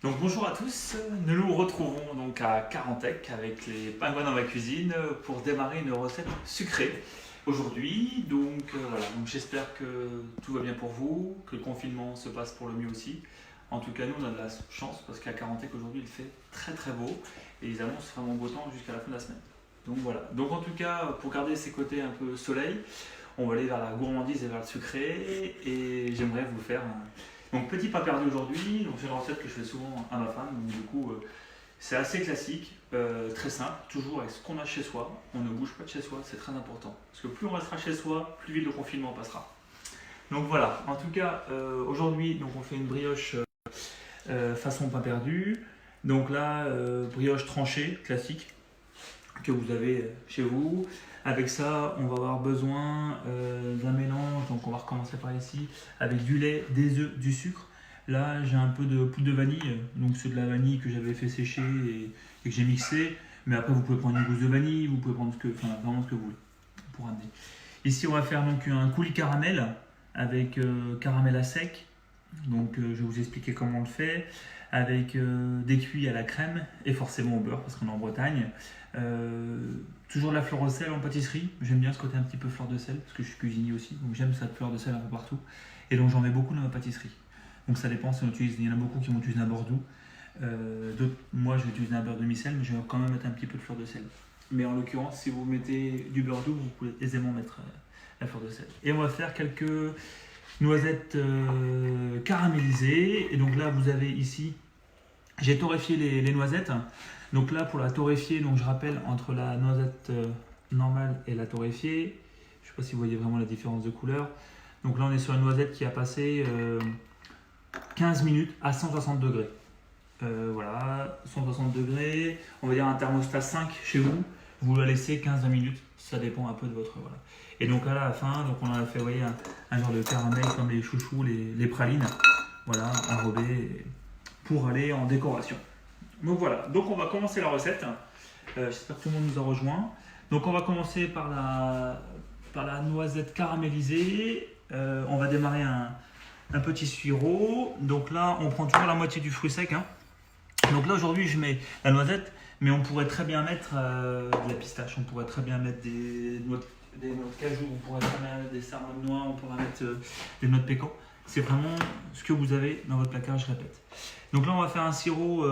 Donc bonjour à tous, nous nous retrouvons donc à Carantec avec les pingouins dans ma cuisine pour démarrer une recette sucrée aujourd'hui. Voilà, donc j'espère que tout va bien pour vous, que le confinement se passe pour le mieux aussi. En tout cas nous on a de la chance parce qu'à Carantec aujourd'hui il fait très très beau et ils annoncent vraiment beau temps jusqu'à la fin de la semaine. Donc voilà, donc en tout cas pour garder ces côtés un peu soleil, on va aller vers la gourmandise et vers le sucré et j'aimerais vous faire donc petit pas perdu aujourd'hui, donc c'est une recette que je fais souvent à ma femme, donc du coup c'est assez classique, très simple, toujours avec ce qu'on a chez soi, on ne bouge pas de chez soi, c'est très important, parce que plus on restera chez soi, plus vite le confinement passera. Donc voilà, en tout cas aujourd'hui donc on fait une brioche façon pain perdu, donc là brioche tranchée, classique, que vous avez chez vous. Avec ça, on va avoir besoin d'un mélange, donc on va recommencer par ici, avec du lait, des œufs, du sucre. Là, j'ai un peu de poudre de vanille, donc c'est de la vanille que j'avais fait sécher et que j'ai mixé. Mais après, vous pouvez prendre une gousse de vanille, vous pouvez prendre vraiment ce que vous voulez pour amener. Ici, on va faire donc un coulis caramel avec caramel à sec. Donc, je vais vous expliquer comment on le fait. Avec des cuits à la crème et forcément au beurre parce qu'on est en Bretagne. Toujours de la fleur de sel en pâtisserie. J'aime bien ce côté un petit peu fleur de sel parce que je suis cuisinier aussi. Donc j'aime cette fleur de sel un peu partout. Et donc j'en mets beaucoup dans ma pâtisserie. Donc ça dépend si on utilise. Il y en a beaucoup qui vont utiliser un Bordeaux. Moi je vais utiliser un beurre demi-sel, mais je vais quand même mettre un petit peu de fleur de sel. Mais en l'occurrence, si vous mettez du beurre doux, vous pouvez aisément mettre la fleur de sel. Et on va faire quelques noisettes caramélisées. Et donc là, vous avez ici, j'ai torréfié les noisettes. Donc là, pour la torréfier, donc je rappelle entre la noisette normale et la torréfiée. Je ne sais pas si vous voyez vraiment la différence de couleur. Donc là, on est sur une noisette qui a passé 15 minutes à 160 degrés. Voilà, 160 degrés. On va dire un thermostat 5 chez vous. Vous la laissez 15-20 minutes. Ça dépend un peu de votre... Voilà. Et donc à la fin, donc on a fait voyez, un genre de caramel comme les chouchous, les pralines. Voilà, enrobé pour aller en décoration. Donc voilà, donc on va commencer la recette. J'espère que tout le monde nous a rejoint. Donc on va commencer par la noisette caramélisée. On va démarrer un petit sirop. Donc là, on prend toujours la moitié du fruit sec. Donc là, aujourd'hui, je mets la noisette, mais on pourrait très bien mettre de la pistache, on pourrait très bien mettre des noix de cajou, on pourrait très bien mettre des sarments de noix, on pourrait mettre des noix de pécan. C'est vraiment ce que vous avez dans votre placard, je répète. Donc là, on va faire un sirop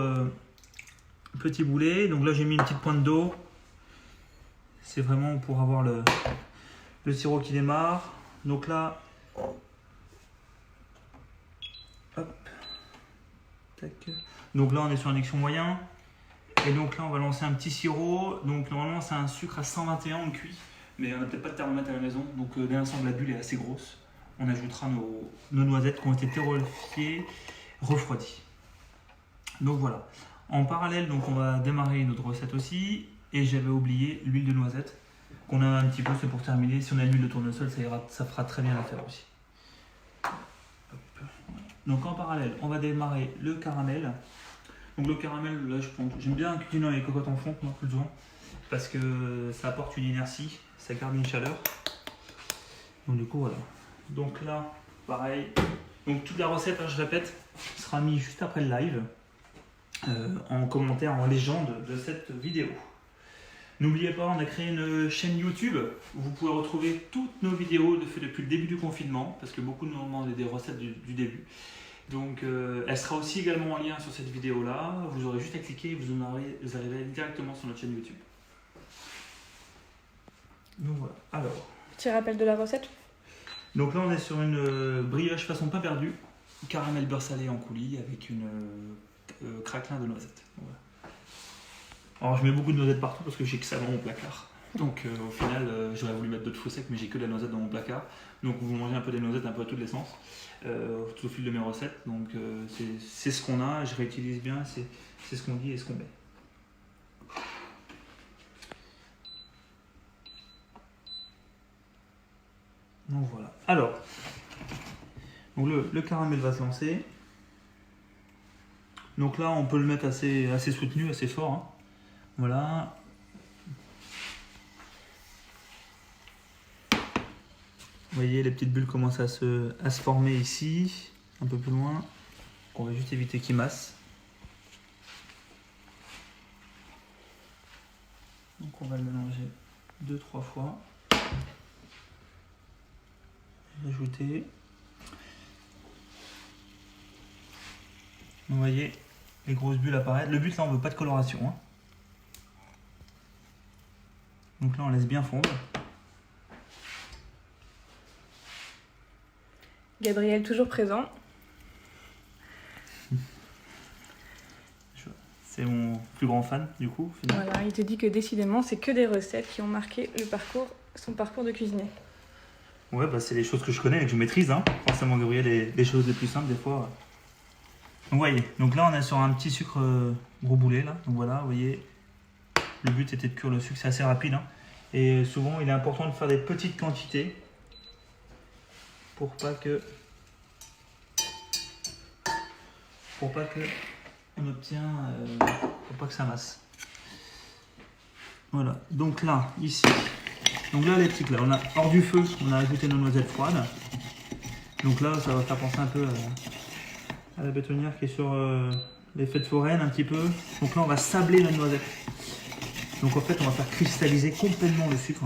petit boulet. Donc là, j'ai mis une petite pointe d'eau. C'est vraiment pour avoir le sirop qui démarre. Donc là, hop, tac. Donc là, on est sur un action moyen. Et donc là, on va lancer un petit sirop. Donc normalement, c'est un sucre à 121, on cuit. Mais on n'a peut-être pas de thermomètre à la maison. Donc dès l'instant que la bulle est assez grosse, on ajoutera nos noisettes qui ont été torréfiées, refroidies. Donc voilà. En parallèle, donc on va démarrer notre recette aussi. Et j'avais oublié l'huile de noisette qu'on a un petit peu, c'est pour terminer. Si on a l'huile de tournesol, ça fera très bien l'affaire aussi. Hop. Donc en parallèle, on va démarrer le caramel. Donc le caramel, là j'aime bien cuisiner avec les cocottes en fonte, moi plus souvent, parce que ça apporte une inertie, ça garde une chaleur. Donc du coup voilà. Donc là, pareil. Donc toute la recette, je répète, sera mise juste après le live, en commentaire, en légende de cette vidéo. N'oubliez pas, on a créé une chaîne YouTube où vous pouvez retrouver toutes nos vidéos faites depuis le début du confinement, parce que beaucoup nous ont demandé des recettes du début. Donc elle sera aussi également en lien sur cette vidéo là, vous aurez juste à cliquer et vous arriverez directement sur notre chaîne YouTube. Donc voilà, alors. Petit rappel de la recette. Donc là on est sur une brioche façon pain perdu, caramel beurre salé en coulis avec une craquelin de noisettes. Voilà. Alors je mets beaucoup de noisettes partout parce que j'ai que ça dans mon placard. Donc au final j'aurais voulu mettre d'autres fruits secs mais j'ai que de la noisette dans mon placard. Donc vous mangez un peu des noisettes un peu à tous les sens. Tout au fil de mes recettes, donc c'est ce qu'on a, je réutilise bien, c'est ce qu'on dit et ce qu'on met. Donc voilà. Alors, donc le caramel va se lancer. Donc là, on peut le mettre assez soutenu, assez fort. Voilà. Vous voyez, les petites bulles commencent à se former ici, un peu plus loin. On va juste éviter qu'ils massent. on va le mélanger 2-3 fois. Ajouter. Vous voyez les grosses bulles apparaître. Le but là, on veut pas de coloration. Hein. Donc là, on laisse bien fondre. Gabriel toujours présent. C'est mon plus grand fan du coup. Finalement. Voilà, il te dit que décidément, c'est que des recettes qui ont marqué son parcours de cuisinier. Ouais, bah c'est les choses que je connais et que je maîtrise. Hein. Forcément, Gabriel, les choses les plus simples des fois. Donc, voyez, donc là, on est sur un petit sucre gros boulet. Là. Donc voilà, vous voyez, le but était de cuire le sucre, c'est assez rapide. Hein. Et souvent, il est important de faire des petites quantités pour pas que on obtient, pour pas que ça masse. Voilà, donc là, ici, donc là les petits là, on a hors du feu, on a ajouté nos noisettes froides. Donc là, ça va faire penser un peu à la bétonnière qui est sur les fêtes foraines un petit peu. Donc là, on va sabler la noisette. Donc en fait, on va faire cristalliser complètement le sucre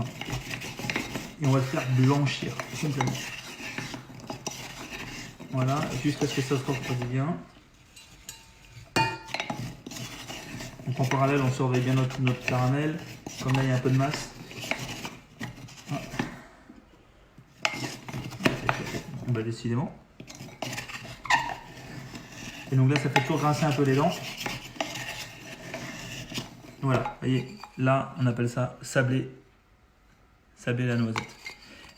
et on va le faire blanchir complètement. Voilà, jusqu'à ce que ça se refroidisse bien. Donc en parallèle, on surveille bien notre caramel. Comme là, il y a un peu de masse. Ah. Bah, décidément. Et donc là, ça fait toujours grincer un peu les dents. Voilà, vous voyez, là, on appelle ça sabler la noisette.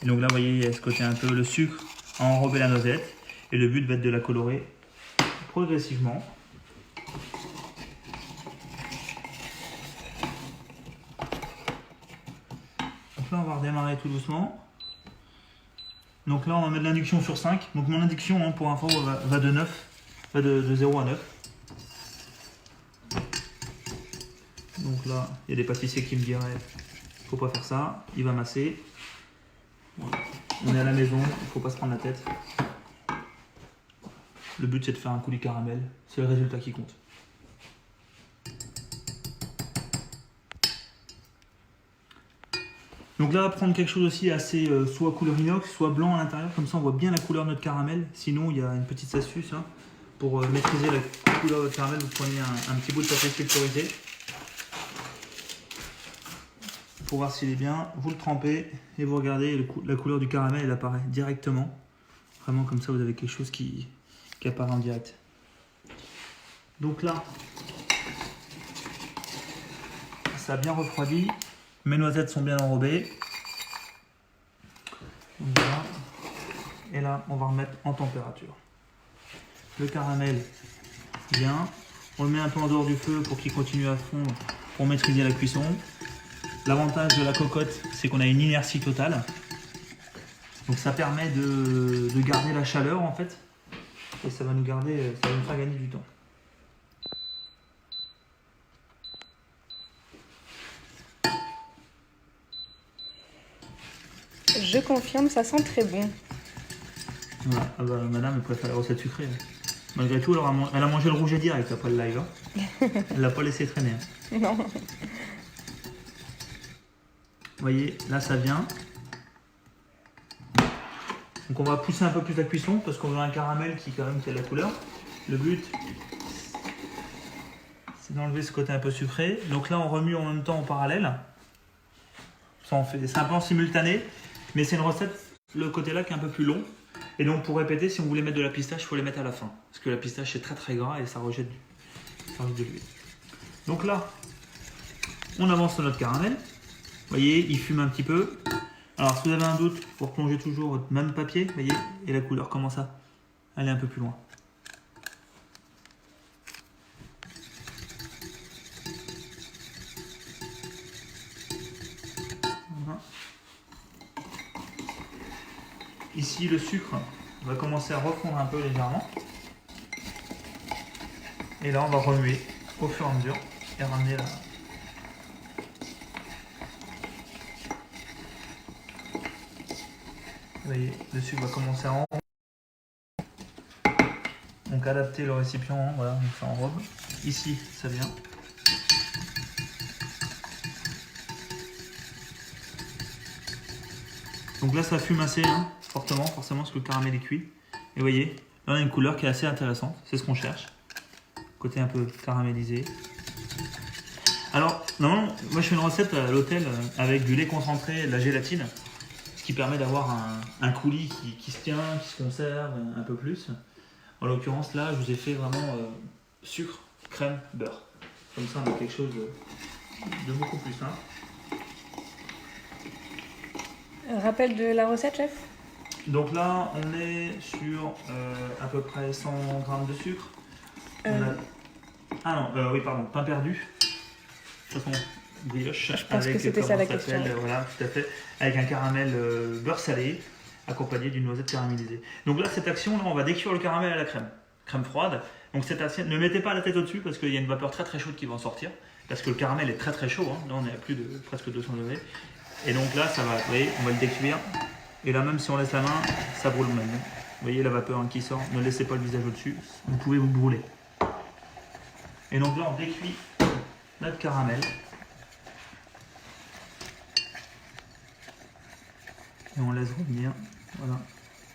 Et donc là, vous voyez, il y a ce côté un peu, le sucre a enrobé la noisette. Et le but va être de la colorer progressivement. Donc là, on va redémarrer tout doucement. Donc là, on va mettre l'induction sur 5. Donc mon induction, hein, pour info, va de 9. Va de 0 à 9. Donc là, il y a des pâtissiers qui me diraient faut pas faire ça, il va masser. Voilà. On est à la maison, il faut pas se prendre la tête. Le but c'est de faire un coulis caramel, c'est le résultat qui compte. Donc là, prendre quelque chose aussi assez soit couleur inox, soit blanc à l'intérieur, comme ça on voit bien la couleur de notre caramel. Sinon, il y a une petite astuce hein, pour maîtriser la couleur de votre caramel. Vous prenez un petit bout de papier sulfurisé pour voir s'il est bien. Vous le trempez et vous regardez, la couleur du caramel elle apparaît directement. Vraiment comme ça, vous avez quelque chose qui apparaît en direct. Donc là, ça a bien refroidi. Mes noisettes sont bien enrobées. Voilà. Et là, on va remettre en température. Le caramel, bien. On le met un peu en dehors du feu pour qu'il continue à fondre pour maîtriser la cuisson. L'avantage de la cocotte, c'est qu'on a une inertie totale. Donc ça permet de garder la chaleur en fait. Et ça va nous faire gagner du temps. Je confirme, ça sent très bon. Voilà. Ah bah, madame elle préfère les recettes sucrées. Malgré tout, elle a mangé le rouget direct après le live. Hein. Elle l'a pas laissé traîner. Hein. Non. Vous voyez, là ça vient. Donc on va pousser un peu plus la cuisson parce qu'on veut un caramel qui a de la couleur. Le but, c'est d'enlever ce côté un peu sucré. Donc là on remue en même temps en parallèle. C'est un peu en simultané, mais c'est une recette, le côté là qui est un peu plus long. Et donc pour répéter, si on voulait mettre de la pistache, il faut les mettre à la fin. Parce que la pistache est très très gras et ça rejette de l'huile. Donc là, on avance sur notre caramel. Vous voyez, il fume un petit peu. Alors si vous avez un doute, vous replongez toujours votre même papier, vous voyez, et la couleur commence à aller un peu plus loin. Voilà. Ici, le sucre va commencer à refondre un peu légèrement. Et là, on va remuer au fur et à mesure et ramener la... Vous voyez, le sucre va commencer à enrober. Donc adapter le récipient, hein, voilà, donc ça enrobe. Ici, ça vient. Donc là, ça fume assez fortement, forcément, parce que le caramel est cuit. Et vous voyez, là, on a une couleur qui est assez intéressante. C'est ce qu'on cherche. Côté un peu caramélisé. Alors, normalement, moi je fais une recette à l'hôtel avec du lait concentré et de la gélatine, ce qui permet d'avoir un coulis qui se tient, qui se conserve un peu plus. En l'occurrence, là, je vous ai fait vraiment sucre, crème, beurre. Comme ça, on a quelque chose de beaucoup plus simple. Rappel de la recette, chef? Donc là, on est sur à peu près 100 g de sucre. Ah non, oui, pardon, pain perdu. De toute façon, brioche. Je pense que c'était ça la question. Voilà, tout à fait. Avec un caramel beurre salé, accompagné d'une noisette caramélisée. Donc là, cette action, là, on va décuire le caramel à la crème. Crème froide. Donc cette assiette, ne mettez pas la tête au-dessus parce qu'il y a une vapeur très très chaude qui va en sortir. Parce que le caramel est très très chaud. Là, on est à plus de presque 200 degrés. Et donc là, ça va, vous voyez, on va le décuire. Et là, même si on laisse la main, ça brûle même. Vous voyez la vapeur qui sort. Ne laissez pas le visage au-dessus. Vous pouvez vous brûler. Et donc là, on décuit notre caramel. Et on laisse revenir. Voilà.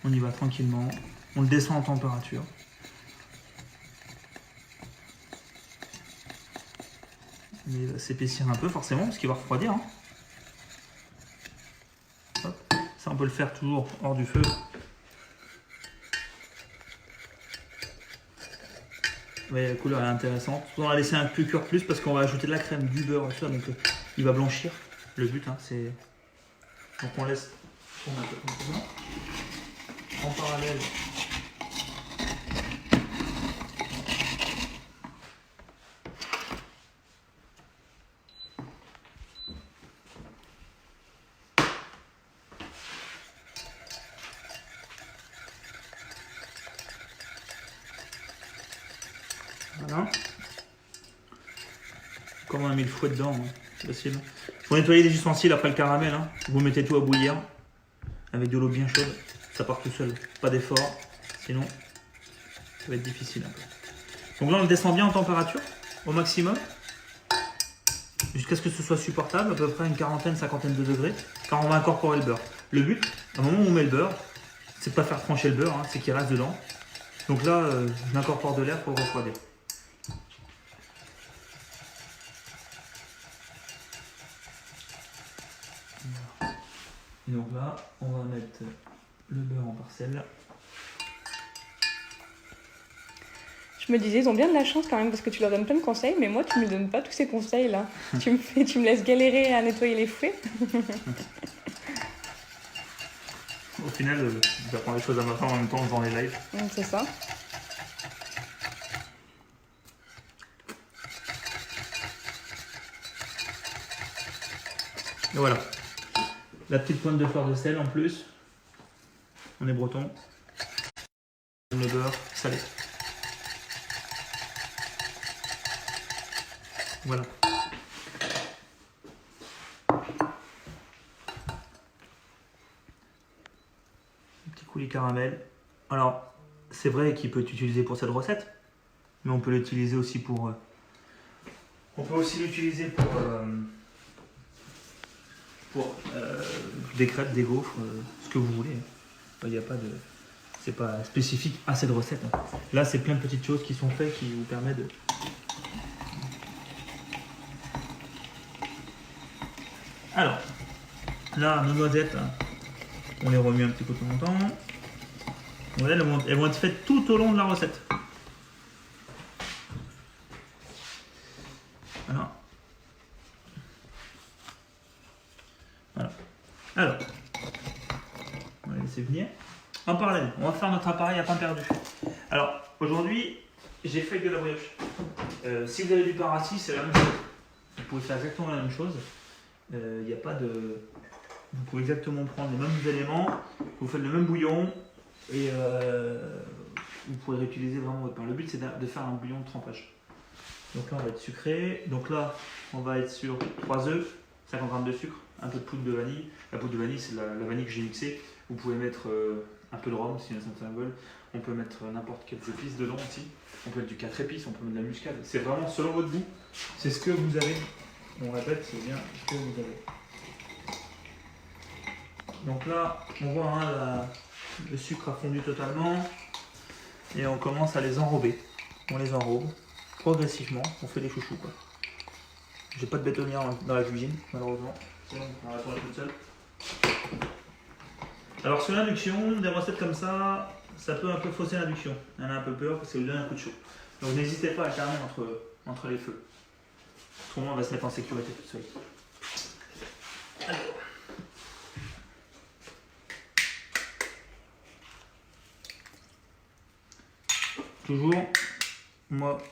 On y va tranquillement. On le descend en température. Mais il va s'épaissir un peu forcément parce qu'il va refroidir. Hop. Ça, on peut le faire toujours hors du feu. Vous voyez, la couleur est intéressante. On va laisser un peu cuire plus parce qu'on va ajouter de la crème, du beurre, tout ça, donc il va blanchir. Le but, c'est... Donc on laisse tourner un peu comme ça. En parallèle, voilà. Comme on a mis le fouet dedans, c'est facile. Pour nettoyer les ustensiles après le caramel, vous mettez tout à bouillir avec de l'eau bien chaude. Ça part tout seul, pas d'effort, sinon ça va être difficile un peu. Donc là on le descend bien en température, au maximum, jusqu'à ce que ce soit supportable, à peu près une quarantaine, cinquantaine de degrés, car on va incorporer le beurre. Le but, à un moment où on met le beurre, c'est de pas faire trancher le beurre, c'est qu'il reste dedans. Donc là, j'incorpore de l'air pour le refroidir. Et donc là, on va mettre le beurre en parcelles. Je me disais, ils ont bien de la chance quand même parce que tu leur donnes plein de conseils, mais moi, tu me donnes pas tous ces conseils là. tu me laisses galérer à nettoyer les fouets. Au final, j'apprends les choses à ma femme en même temps en faisant les lives. C'est ça. Et voilà. La petite pointe de fleur de sel en plus. On est breton. Le beurre salé. Voilà. Un petit coulis caramel. Alors, c'est vrai qu'il peut être utilisé pour cette recette, mais on peut l'utiliser aussi pour... on peut aussi l'utiliser pour des crêpes, des gaufres, ce que vous voulez. Il n'y a pas de... C'est pas spécifique à cette recette. Là, c'est plein de petites choses qui sont faites qui vous permettent de... Alors, là, nos noisettes, on les remue un petit peu de temps en temps. Voilà, elles vont être faites tout au long de la recette. Voilà. Voilà. Alors, on va laisser venir. En parallèle, on va faire notre appareil à pain perdu. Alors, aujourd'hui, j'ai fait de la brioche. Si vous avez du pain rassis, c'est la même chose. Vous pouvez faire exactement la même chose. Il n'y a pas de... Vous pouvez exactement prendre les mêmes éléments, vous faites le même bouillon et vous pourrez réutiliser vraiment votre pain. Le but, c'est de faire un bouillon de trempage. Donc là, on va être sucré. Donc là, on va être sur 3 œufs, 50 g de sucre, un peu de poudre de vanille. La poudre de vanille, c'est la vanille que j'ai mixée. Vous pouvez mettre un peu de rhum si certains veulent. On peut mettre n'importe quelles épices dedans aussi. On peut mettre du 4 épices, on peut mettre de la muscade. C'est vraiment selon votre goût. C'est ce que vous avez. On répète, c'est bien ce que vous avez. Donc là, on voit hein, le sucre a fondu totalement et on commence à les enrober. On les enrobe progressivement, on fait des chouchous quoi. J'ai pas de bétonnière dans la cuisine, malheureusement. Sinon, on va la tourner toute seule. Alors sur l'induction, des recettes comme ça peut un peu fausser l'induction. Il y en a un peu peur parce que ça vous donne un coup de chaud. Donc n'hésitez pas à alterner entre les feux. Autrement, on va se mettre en sécurité toute seule. Alors. Toujours, moi,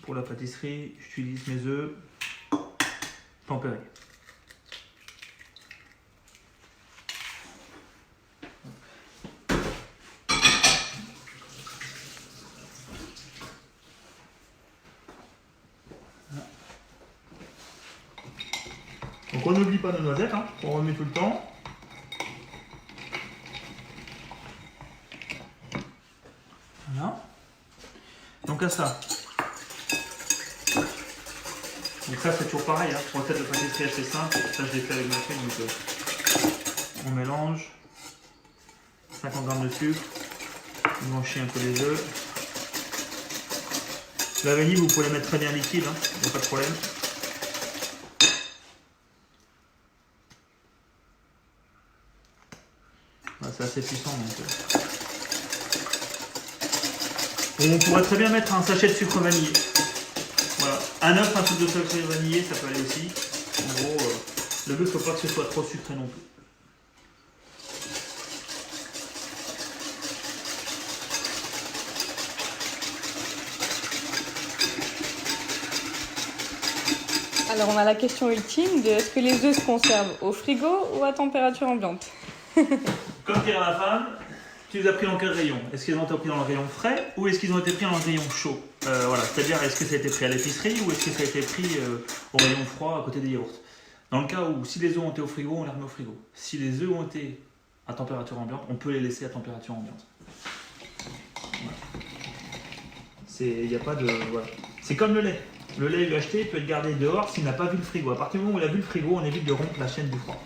pour la pâtisserie, j'utilise mes œufs tempérés. Donc on n'oublie pas nos noisettes, hein, on remet tout le temps. Voilà. Donc à ça. Donc ça c'est toujours pareil, hein, recette de pâtisserie assez simple. Ça je l'ai fait avec ma fille, donc on mélange 50 g de sucre, on blanchit un peu les œufs. La vanille vous pouvez la mettre très bien liquide, hein, il n'y a pas de problème. Voilà, c'est assez puissant donc. On pourrait très bien mettre un sachet de sucre vanillé. Voilà. Un œuf, un truc de sucre vanillé, ça peut aller aussi. En gros, le but, il ne faut pas que ce soit trop sucré non plus. Alors on a la question ultime de est-ce que les œufs se conservent au frigo ou à température ambiante? Comme dirait ma femme, tu les as pris dans quel rayon? Est-ce qu'ils ont été pris dans le rayon frais ou est-ce qu'ils ont été pris dans le rayon chaud? Voilà, c'est-à-dire est-ce que ça a été pris à l'épicerie ou est-ce que ça a été pris au rayon froid à côté des yaourts? Dans le cas où si les œufs ont été au frigo, on les remet au frigo. Si les œufs ont été à température ambiante, on peut les laisser à température ambiante. Voilà. Y a pas de, voilà. C'est comme le lait. Le lait UHT peut être gardé dehors s'il n'a pas vu le frigo. À partir du moment où il a vu le frigo, on évite de rompre la chaîne du froid.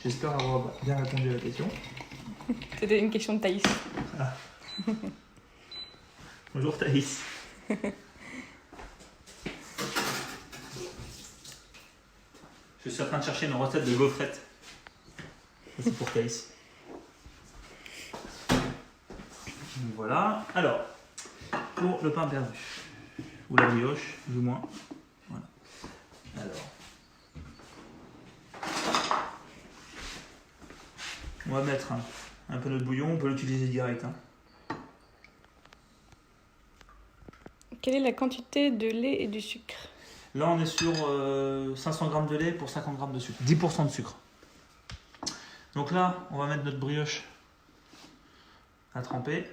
J'espère avoir bien répondu à la question. C'était une question de Thaïs. Ah. Bonjour Thaïs. Je suis en train de chercher une recette de gaufrettes. Ça, c'est pour Thaïs. Voilà. Alors, pour le pain perdu. Ou la brioche, du moins. Voilà. Alors. On va mettre un peu notre bouillon, on peut l'utiliser direct. Hein. Quelle est la quantité de lait et du sucre? Là, on est sur 500 g de lait pour 50 g de sucre. 10% de sucre. Donc là, on va mettre notre brioche à tremper.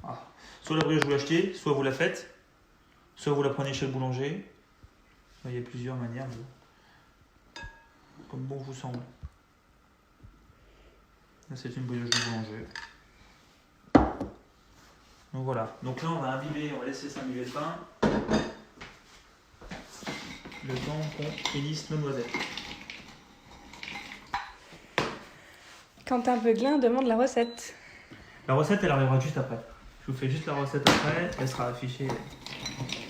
Ah. Soit la brioche vous l'achetez, soit vous la faites, soit vous la prenez chez le boulanger. Il y a plusieurs manières, comme bon vous semble. Là, c'est une brioche de boulanger. Donc voilà. Donc là, on va imbiber, on va laisser s'imbiber le pain. Le temps qu'on finisse nos noisettes. Quentin Beuglin demande la recette. La recette, elle arrivera juste après. Je vous fais juste la recette après. Elle sera affichée.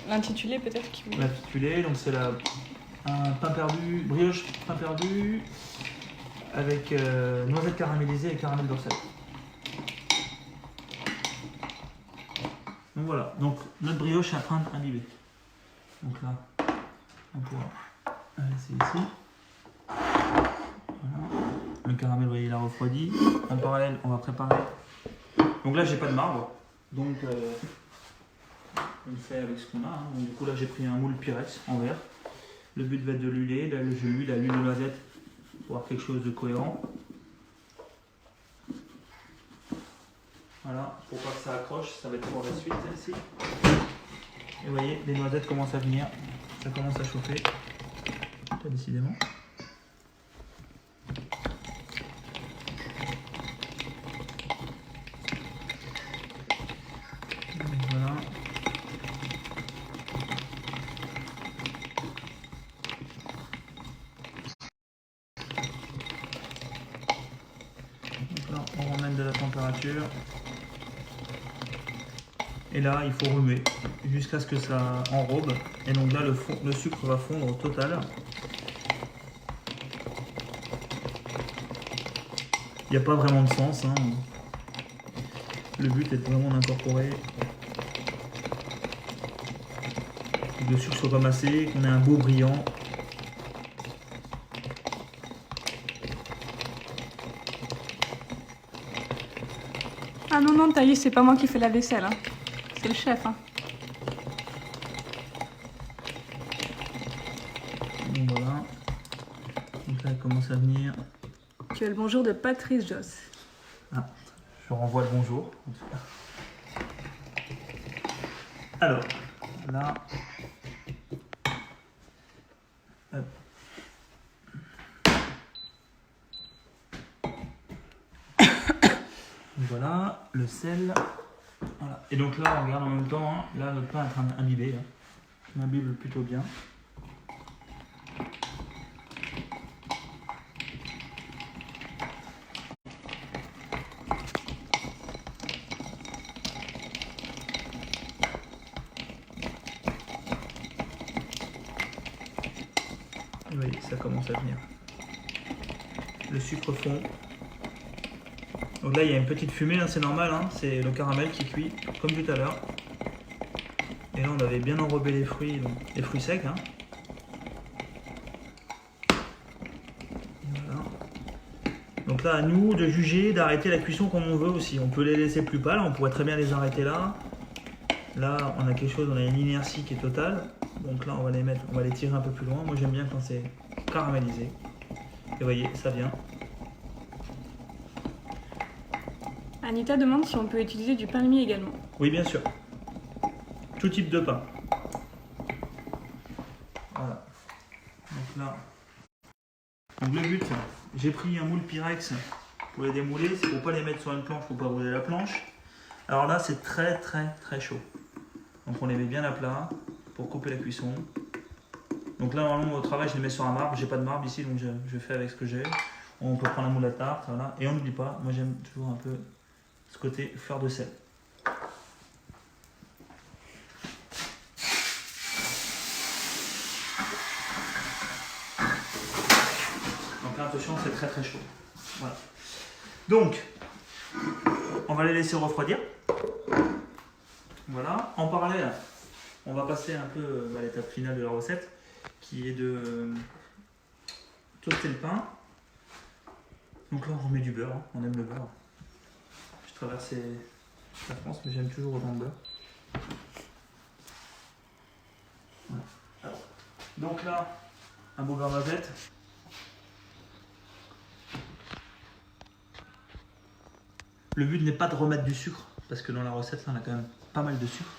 L'intitulé peut-être qui vous... L'intitulé, donc c'est un pain perdu, brioche pain perdu avec noisettes caramélisées et caramel d'orsay. Donc voilà, donc notre brioche est en train d'imbiber. Donc là, on pourra la laisser ici. Voilà. Le caramel, vous voyez, il a refroidi. En parallèle, on va préparer. Donc là, j'ai pas de marbre, donc on fait avec ce qu'on a. Hein. Donc, du coup, là, j'ai pris un moule Pyrex en verre. Le but va être de l'huiler. Là, je l'huile à l'huile de noisette pour avoir quelque chose de cohérent. Voilà, pour pas que ça accroche, ça va être pour la suite ici. Et vous voyez, les noisettes commencent à venir, ça commence à chauffer. Pas décidément. température. Et là, il faut remuer jusqu'à ce que ça enrobe. Et donc là, le sucre va fondre au total. Il n'y a pas vraiment de sens, hein. Le but est vraiment d'incorporer que le sucre soit pas massé, qu'on ait un beau brillant. Ah non, non, Thaïs, c'est pas moi qui fais la vaisselle. Hein. C'est le chef. Hein. Donc voilà. Donc là, il commence à venir. Tu as le bonjour de Patrice Joss. Ah, je renvoie le bonjour. En tout cas. Alors, là. Hop. Voilà, le sel. Voilà. Et donc là, on regarde en même temps, hein, là, notre pain est en train d'imbiber. Hein. Il imbibe plutôt bien. Vous voyez, ça commence à venir. Le sucre fond. Donc là, il y a une petite fumée, hein, c'est normal, hein, c'est le caramel qui cuit, comme tout à l'heure. Et là, on avait bien enrobé les fruits, donc, les fruits secs. Hein. Voilà. Donc là, à nous de juger, d'arrêter la cuisson comme on veut aussi. On peut les laisser plus pâles, on pourrait très bien les arrêter là. Là, on a quelque chose, on a une inertie qui est totale. Donc là, on va les tirer un peu plus loin. Moi, j'aime bien quand c'est caramélisé. Et vous voyez, ça vient. Anita demande si on peut utiliser du pain de mie également. Oui, bien sûr. Tout type de pain. Voilà. Donc là. Donc le but, j'ai pris un moule Pyrex pour les démouler. C'est pour pas les mettre sur une planche, pour pas brûler la planche. Alors là, c'est très chaud. Donc on les met bien à plat pour couper la cuisson. Donc là, normalement, au travail, je les mets sur un marbre. J'ai pas de marbre ici, donc je fais avec ce que j'ai. On peut prendre un moule à tarte, voilà. Et on n'oublie pas, moi j'aime toujours un peu ce côté fleur de sel. Donc là, attention, c'est très chaud. Voilà. Donc, on va les laisser refroidir. Voilà. En parallèle, on va passer un peu à l'étape finale de la recette, qui est de toaster le pain. Donc là, on remet du beurre, hein. On aime le beurre. Je traverse la France, mais j'aime toujours autant de beurre. Voilà. Alors, donc là, un beau beurre noisette. Le but n'est pas de remettre du sucre, parce que dans la recette, là, on a quand même pas mal de sucre.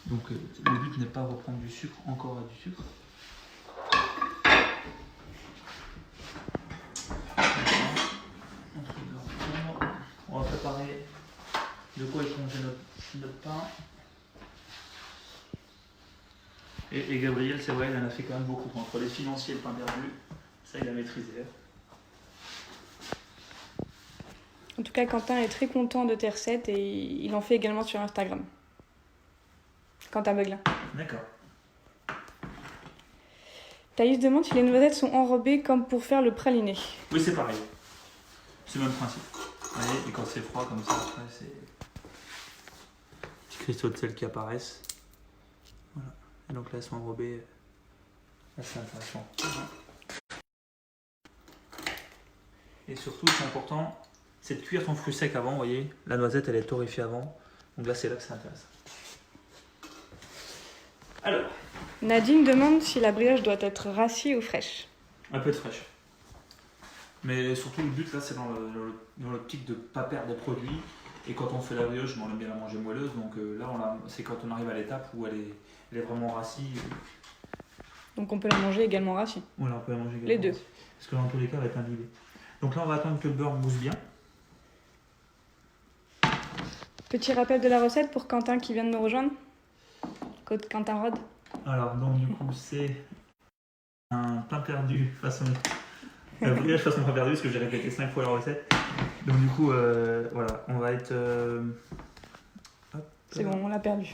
Donc le but n'est pas de reprendre du sucre, encore du sucre. On va préparer de quoi éponger notre pain. Et Gabriel, c'est vrai, il en a fait quand même beaucoup. Entre les financiers et le pain perdu, ça il a maîtrisé. En tout cas, Quentin est très content de tes recettes et il en fait également sur Instagram. Quentin Beuglin. D'accord. Thaïs demande si les noisettes sont enrobées comme pour faire le praliné. Oui, c'est pareil. C'est le même principe. Vous voyez, et quand c'est froid comme ça, après, c'est petits cristaux de sel qui apparaissent. Voilà. Et donc là, elles sont enrobées assez intéressant. Et surtout, c'est important, c'est de cuire ton fruit sec avant. Vous voyez, la noisette, elle est torréfiée avant. Donc là, c'est là que c'est intéressant. Alors, Nadine demande si la brioche doit être rassis ou fraîche. un peu de fraîche. Mais surtout, le but là, c'est dans l'optique de ne pas perdre de produits. Et quand on fait la brioche, on aime bien la manger moelleuse. Donc là, c'est quand on arrive à l'étape où elle est vraiment rassie. Donc on peut la manger également rassis. Voilà, on peut la manger également. Les deux. Rassie. Parce que dans tous les cas, elle va être imbibée. Donc là, on va attendre que le beurre mousse bien. Petit rappel de la recette pour Quentin qui vient de nous rejoindre. Quentin Rod. Alors, donc du coup, c'est un pain perdu façon... brioche façon pain perdu, parce que j'ai répété 5 fois la recette. Donc du coup, voilà, on va être... hop. C'est bon, on l'a perdu.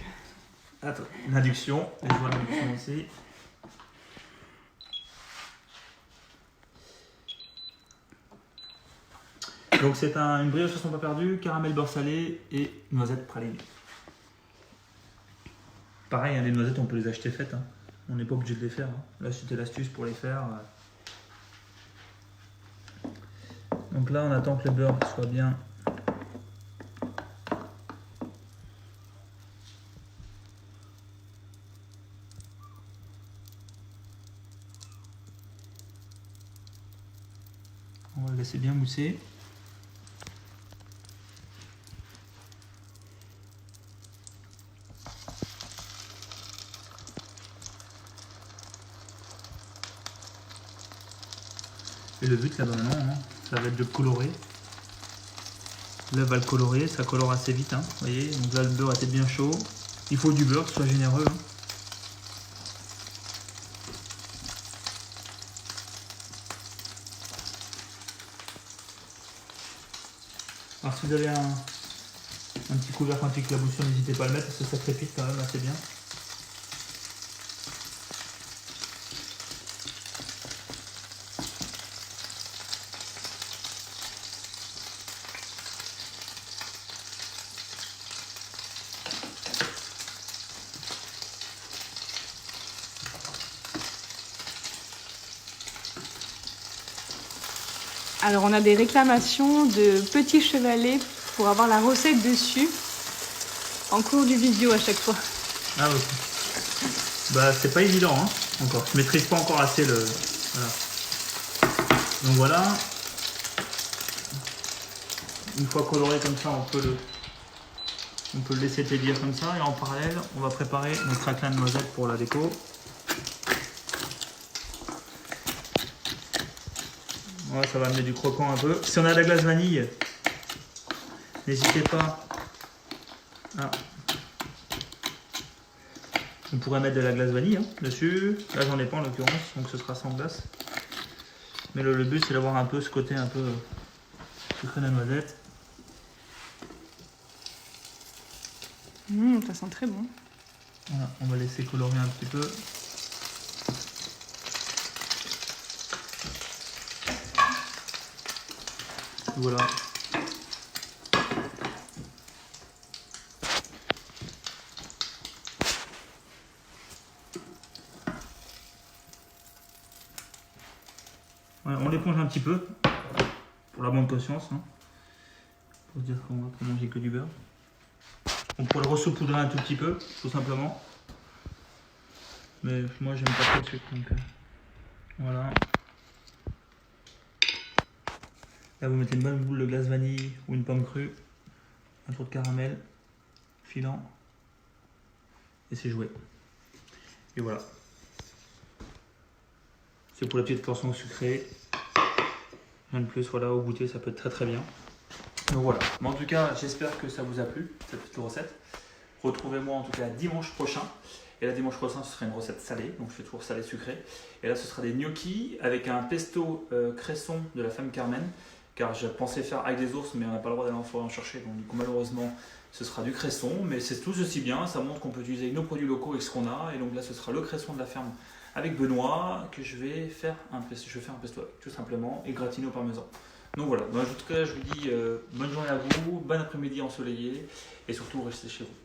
Attends, l'induction. Je vois l'induction aussi. Donc c'est une brioche façon pas perdue, caramel beurre salé et noisettes pralinées. Pareil, hein, les noisettes on peut les acheter faites. Hein. On n'est pas obligé de les faire. Hein. Là c'était l'astuce pour les faire. Donc là on attend que le beurre soit bien. On va le laisser bien mousser. Et le but là maintenant, hein, ça va être de colorer. Là on va le colorer, ça colore assez vite, hein, vous voyez. Donc là le beurre était bien chaud. Il faut du beurre, soit généreux. Hein. Alors si vous avez un petit couvercle anti-éclaboussure, n'hésitez pas à le mettre parce que ça crépite quand même assez bien. Alors on a des réclamations de petits chevalets pour avoir la recette dessus en cours du vidéo à chaque fois. Ah ok. Bah c'est pas évident hein, encore. Je maîtrise pas encore assez le. Voilà. Donc voilà. Une fois coloré comme ça, on peut le laisser établir comme ça et en parallèle on va préparer notre craquelin de noisettes pour la déco. Ouais, ça va amener du croquant un peu. Si on a de la glace vanille, n'hésitez pas. Ah. On pourrait mettre de la glace vanille hein, dessus. Là j'en ai pas en l'occurrence, donc ce sera sans glace. Mais le but c'est d'avoir un peu ce côté un peu sucré de la noisette. Ça sent très bon. Voilà, on va laisser colorer un petit peu. Voilà. Ouais, on l'éponge un petit peu pour la bonne conscience. Hein. Pour se dire qu'on va pas manger que du beurre. On pourrait le ressaupoudrer un tout petit peu, tout simplement. Mais moi j'aime pas trop le sucre donc voilà. Là vous mettez une bonne boule de glace vanille ou une pomme crue, un tour de caramel, filant, et c'est joué. Et voilà. C'est pour la petite portion sucrée. Rien de plus, voilà, au goûter ça peut être très très bien. Donc voilà. Mais en tout cas, j'espère que ça vous a plu, cette petite recette. Retrouvez-moi en tout cas dimanche prochain. Et là, dimanche prochain, ce sera une recette salée. Donc je fais toujours salé sucré. Et là, ce sera des gnocchis avec un pesto cresson de la femme Carmen. Car je pensais faire avec des ours, mais on n'a pas le droit d'aller en forêt en chercher. Donc du coup, malheureusement, ce sera du cresson. Mais c'est tout aussi bien. Ça montre qu'on peut utiliser nos produits locaux avec ce qu'on a. Et donc là, ce sera le cresson de la ferme avec Benoît que je vais faire un pesto avec, tout simplement, et gratiné au parmesan. Donc voilà, en tout cas je vous dis bonne journée à vous, bon après-midi ensoleillé et surtout restez chez vous.